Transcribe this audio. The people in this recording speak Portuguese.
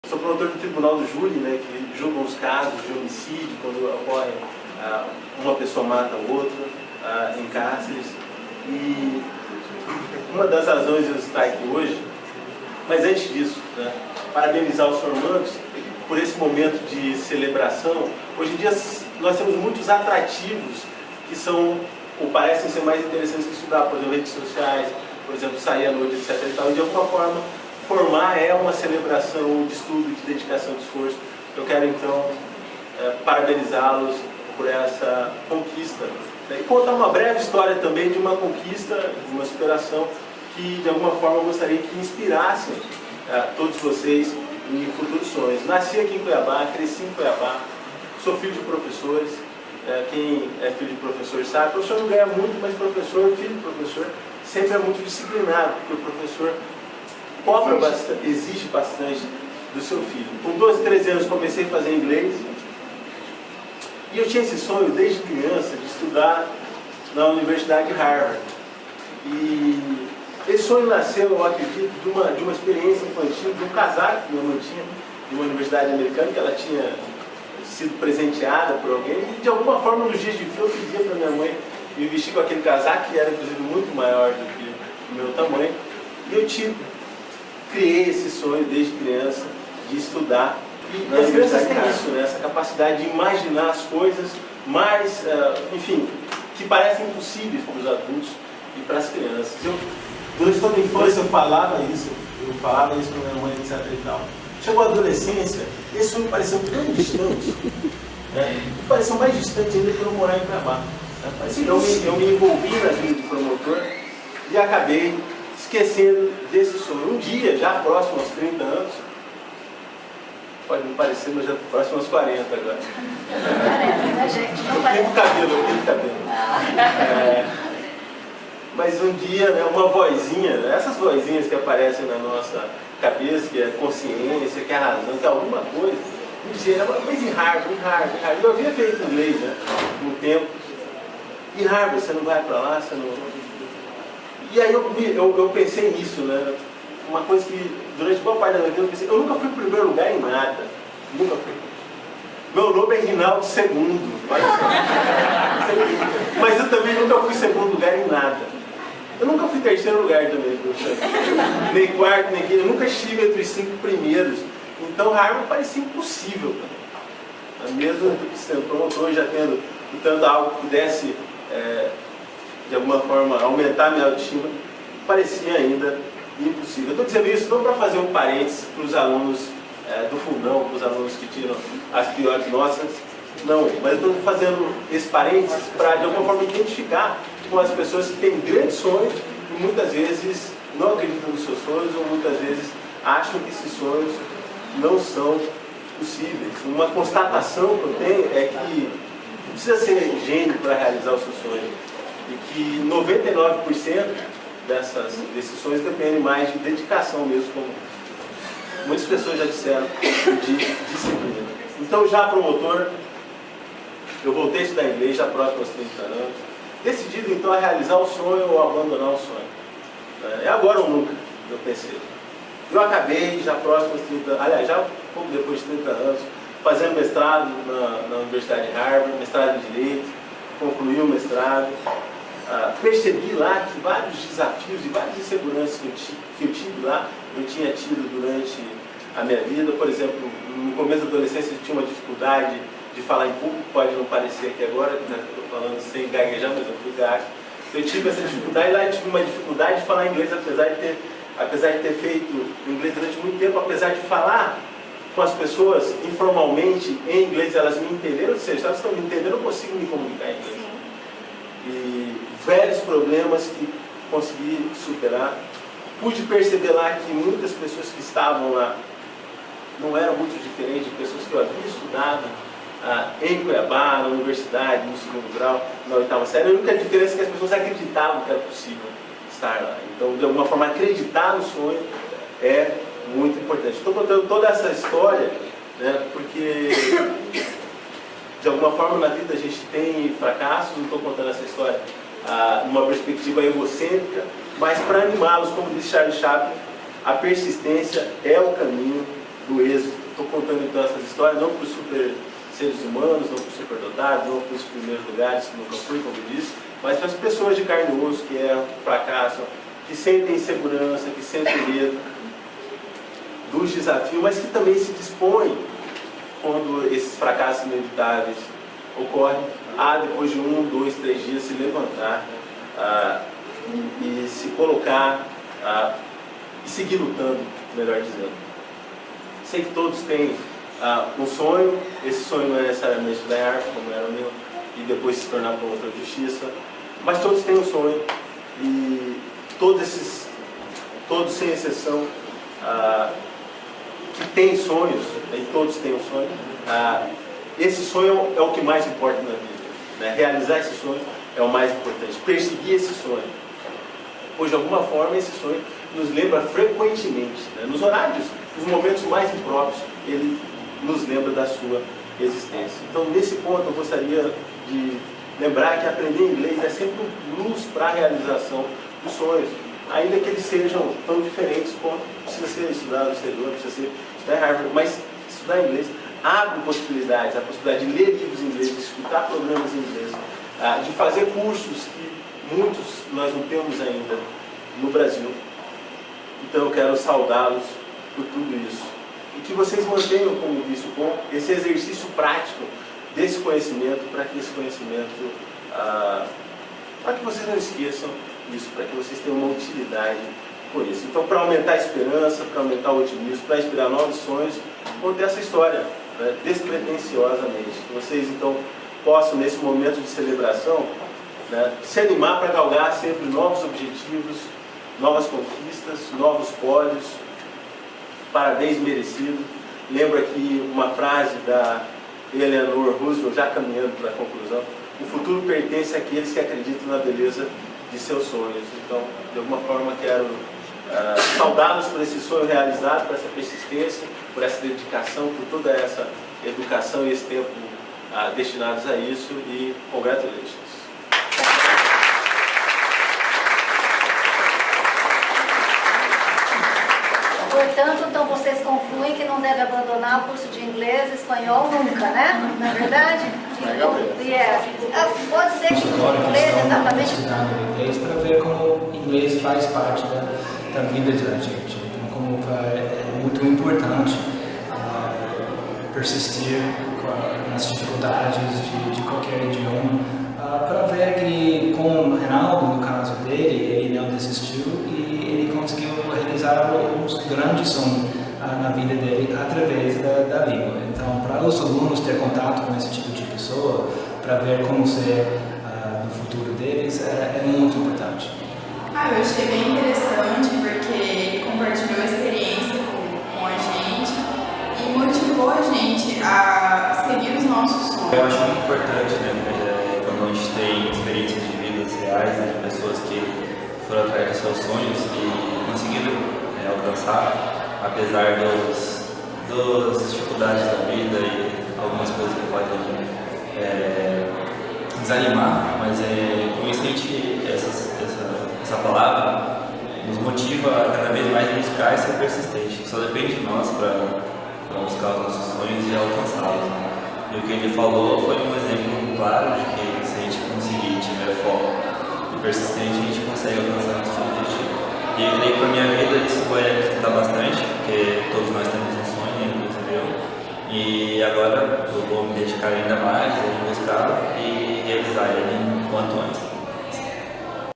Sou promotor do Tribunal do Júri, né, que julgam os casos de homicídio, quando ocorre uma pessoa mata a outra em cárceres. E uma das razões de eu estar aqui hoje, mas antes disso, né, parabenizar os formandos por esse momento de celebração. Hoje em dia nós temos muitos atrativos que são, ou parecem ser mais interessantes de estudar, por exemplo, redes sociais, por exemplo, sair à noite, etc. E tal. De alguma forma, formar é uma celebração de estudo, de dedicação, de esforço. Eu quero, então, parabenizá-los por essa conquista. E contar uma breve história também de uma conquista, de uma superação, que, de alguma forma, eu gostaria que inspirasse todos vocês em futuros sonhos. Nasci aqui em Cuiabá, cresci em Cuiabá, sou filho de professores. Quem é filho de professor sabe, o professor não ganha muito, mas professor, filho de professor, sempre é muito disciplinado, porque o professor cobra bastante, exige bastante do seu filho. Com 12, 13 anos comecei a fazer inglês e eu tinha esse sonho desde criança de estudar na Universidade de Harvard. E esse sonho nasceu, eu acredito, de uma experiência infantil, de um casaco que minha mãe tinha, de uma universidade americana, que ela tinha sido presenteada por alguém, e de alguma forma nos dias de frio eu pedia para minha mãe me vestir com aquele casaco, que era inclusive muito maior do que o meu tamanho, e eu criei esse sonho desde criança de estudar. E as crianças têm isso, né? Essa capacidade de imaginar as coisas mais, enfim, que parecem impossíveis para os adultos e para as crianças. Durante toda a infância eu falava isso para minha mãe, etc. e tal. Chegou a adolescência, esse sonho pareceu tão distante, né? Pareceu mais distante ainda por eu morar em Cuiabá. Eu me envolvi na vida de promotor e acabei esquecendo desse sonho. Um dia, já próximo aos 30 anos, pode não parecer, mas já próximo aos 40 agora. Parece, a gente não parece. Eu pinto cabelo. Mas um dia, né, uma vozinha, né, essas vozinhas que aparecem na nossa cabeça, que é consciência, que é razão, que é alguma coisa, me dizia, mas em Harvard. Eu havia feito inglês, né, um tempo. E Harvard, você não vai para lá, você não... E aí eu pensei nisso, né? Uma coisa que durante boa parte da minha vida eu pensei, eu nunca fui primeiro lugar em nada. Nunca fui. Meu nome é Rinaldo II. Mas eu também nunca fui segundo lugar em nada. Eu nunca fui terceiro lugar também, nem quarto, nem quinto. Eu nunca estive entre os 5 primeiros. Então Harvard parecia impossível também. Mesmo sendo promotor, já tendo tanto algo que pudesse, de alguma forma, aumentar a minha autoestima, parecia ainda impossível. Eu estou dizendo isso não para fazer um parênteses para os alunos do fundão, para os alunos que tiram as piores notas, não, mas eu estou fazendo esse parênteses para, de alguma forma, identificar com as pessoas que têm grandes sonhos e muitas vezes não acreditam nos seus sonhos ou muitas vezes acham que esses sonhos não são possíveis. Uma constatação que eu tenho é que não precisa ser gênio para realizar o seu sonho e que 99% desses sonhos dependem mais de dedicação mesmo, como muitas pessoas já disseram, de disciplina. Então, já promotor, eu voltei a estudar inglês já próximo aos 30 anos, decidido então a realizar o sonho ou abandonar o sonho. É agora ou nunca, eu pensei. Eu acabei já próximo aos 30 anos, aliás, já um pouco depois de 30 anos, fazendo mestrado na Universidade de Harvard, mestrado em Direito, concluí o mestrado. Percebi lá que vários desafios e várias inseguranças que eu tive lá, eu tinha tido durante a minha vida. Por exemplo, no começo da adolescência eu tinha uma dificuldade de falar em público, pode não parecer aqui agora, né, estou falando sem gaguejar, mas eu fui gago. Eu tive essa dificuldade lá, eu tive uma dificuldade de falar inglês, apesar de ter feito inglês durante muito tempo, apesar de falar com as pessoas informalmente em inglês, elas me entenderam, ou seja, elas estão me entendendo, eu consigo me comunicar em inglês. E velhos problemas que consegui superar. Pude perceber lá que muitas pessoas que estavam lá não eram muito diferentes de pessoas que eu havia estudado em Cuiabá, na universidade, no segundo grau, na 8ª série. A única diferença é que as pessoas acreditavam que era possível estar lá. Então, de alguma forma, acreditar no sonho é muito importante. Estou contando toda essa história, né, porque de alguma forma na vida a gente tem fracassos. Não estou contando essa história numa perspectiva egocêntrica, mas para animá-los, como disse Charles Chaplin, a persistência é o caminho do êxito. Estou contando então essas histórias não para os super seres humanos, não para os superdotados, não para os primeiros lugares, que nunca fui, como eu disse, mas para as pessoas de carne e osso que erram, que fracassam, que sentem insegurança, que sentem medo dos desafios, mas que também se dispõem, quando esses fracassos inevitáveis ocorrem, a depois de 1, 2, 3 dias se levantar e se colocar e seguir lutando, melhor dizendo. Sei que todos têm um sonho, esse sonho não é necessariamente estudar arte, como era o meu, e depois se tornar promotor de justiça, mas todos têm um sonho, e todos sem exceção, que têm sonhos, e todos têm um sonho, esse sonho é o que mais importa na vida, né? Realizar esse sonho é o mais importante, perseguir esse sonho, pois de alguma forma esse sonho nos lembra frequentemente, né? Nos horários, nos momentos mais impróprios, ele nos lembra da sua existência. Então, nesse ponto, eu gostaria de lembrar que aprender inglês é sempre um luz para a realização dos sonhos, ainda que eles sejam tão diferentes quanto precisa ser estudado no exterior, precisa ser estudar em Harvard, mas estudar inglês abre possibilidades, a possibilidade de ler livros em inglês, de escutar programas em inglês, de fazer cursos que muitos nós não temos ainda no Brasil. Então eu quero saudá-los por tudo isso. E que vocês mantenham, como disse o Bom, esse exercício prático desse conhecimento, para que esse conhecimento, para que vocês não esqueçam isso, para que vocês tenham uma utilidade por isso. Então, para aumentar a esperança, para aumentar o otimismo, para inspirar novos sonhos, contar essa história, né, despretensiosamente. Que vocês, então, possam, nesse momento de celebração, né, se animar para galgar sempre novos objetivos, novas conquistas, novos pódios, parabéns merecido. Lembro aqui uma frase da Eleanor Roosevelt, já caminhando para a conclusão: o futuro pertence àqueles que acreditam na beleza de seus sonhos. Então, de alguma forma, quero saudá-los por esse sonho realizado, por essa persistência, por essa dedicação, por toda essa educação e esse tempo destinados a isso, e congratulations. Portanto, então vocês concluem que não deve abandonar o curso de inglês e espanhol nunca, né? Não é verdade? Pode ser que o inglês exatamente... Estudando inglês para ver como o inglês faz parte da vida da gente. Então, como é muito importante persistir nas dificuldades de qualquer idioma, para ver que, com o Reinaldo, no caso dele, ele não desistiu e ele conseguiu realizar uns grandes sonhos na vida dele através da língua. Então, para os alunos ter contato com esse tipo de pessoa, para ver como ser no futuro deles, é muito importante. Eu achei bem interessante porque ele compartilhou a experiência com a gente e motivou a gente a seguir os nossos sonhos. Eu acho muito importante, né, quando a gente tem experiências de vidas reais, né, de pessoas que foram atrás dos seus sonhos e conseguiram alcançar, apesar das dificuldades da vida e algumas coisas que podem desanimar, mas com isso a gente, essa palavra nos motiva a cada vez mais buscar e ser persistente. Só depende de nós para buscar os nossos sonhos e alcançá-los. E o que ele falou foi um exemplo claro de que se a gente conseguir, tiver foco e persistente, a gente consegue alcançar nosso objetivo. E eu creio que para a minha vida isso vai ajudar bastante, porque todos nós temos um sonho, inclusive eu. E agora eu vou me dedicar ainda mais, vou buscar